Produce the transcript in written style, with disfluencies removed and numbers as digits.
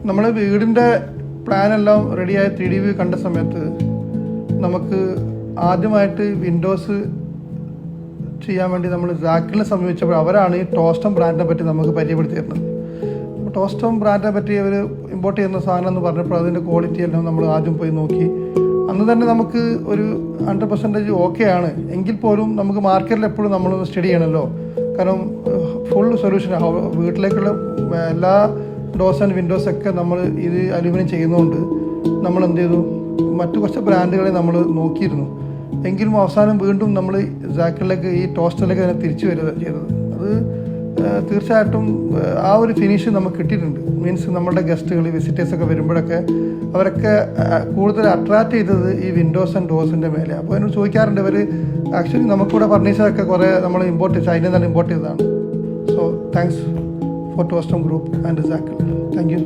നമ്മൾ വീടിൻ്റെ പ്ലാനെല്ലാം റെഡിയായി 3D വ്യൂ കണ്ട സമയത്ത് നമുക്ക് ആദ്യമായിട്ട് വിൻഡോസ് ചെയ്യാൻ വേണ്ടി നമ്മൾ സാക്കിളിനെ സമീപിച്ചപ്പോൾ അവരാണ് ഈ ടോസ്റ്റം ബ്രാൻഡിനെ പറ്റി നമുക്ക് പരിചയപ്പെടുത്തി തരുന്നത്. അപ്പോൾ ടോസ്റ്റം ബ്രാൻഡിനെ പറ്റി അവർ ഇമ്പോർട്ട് ചെയ്യുന്ന സാധനം എന്ന് പറഞ്ഞപ്പോൾ അതിൻ്റെ ക്വാളിറ്റി എല്ലാം നമ്മൾ ആദ്യം പോയി നോക്കി. അന്ന് തന്നെ നമുക്ക് ഒരു 100% ഓക്കെ ആണ്. എങ്കിൽ പോലും നമുക്ക് മാർക്കറ്റിൽ എപ്പോഴും നമ്മളൊന്ന് സ്റ്റഡി ചെയ്യണമല്ലോ. കാരണം ഫുൾ സൊല്യൂഷൻ വീട്ടിലേക്കുള്ള എല്ലാ ഡോസ് ആൻഡ് വിൻഡോസ് ഒക്കെ നമ്മൾ ഇത് അലൂമിനിയം ചെയ്യുന്നതുകൊണ്ട് നമ്മൾ എന്ത് ചെയ്തു, മറ്റു കുറച്ച് ബ്രാൻഡുകളെ നമ്മൾ നോക്കിയിരുന്നു. എങ്കിലും അവസാനം വീണ്ടും നമ്മൾ സാക്കിളിലേക്ക് ഈ ടോസ്റ്ററിലേക്ക് തന്നെ തിരിച്ചു വരിക ചെയ്തത്. അത് തീർച്ചയായിട്ടും ആ ഒരു ഫിനിഷ് നമുക്ക് കിട്ടിയിട്ടുണ്ട്. മീൻസ് നമ്മുടെ ഗസ്റ്റുകൾ വിസിറ്റേഴ്സൊക്കെ വരുമ്പോഴൊക്കെ അവരൊക്കെ കൂടുതൽ അട്രാക്റ്റ് ചെയ്തത് ഈ വിൻഡോസ് ആൻഡ് ഡോസിൻ്റെ മേലെ. അപ്പോൾ എന്നോട് ചോദിക്കാറുണ്ട് ഇവർ ആക്ച്വലി നമുക്കിവിടെ ഫർണിച്ചറൊക്കെ കുറേ നമ്മൾ ചൈനയിൽ നിന്നാണ് ഇമ്പോർട്ട് ചെയ്തതാണ്. സോ താങ്ക്സ് ഫോർ ടോസ്റ്റം ഗ്രൂപ്പ് ആൻഡ് സാക്കിൾ. Thank U.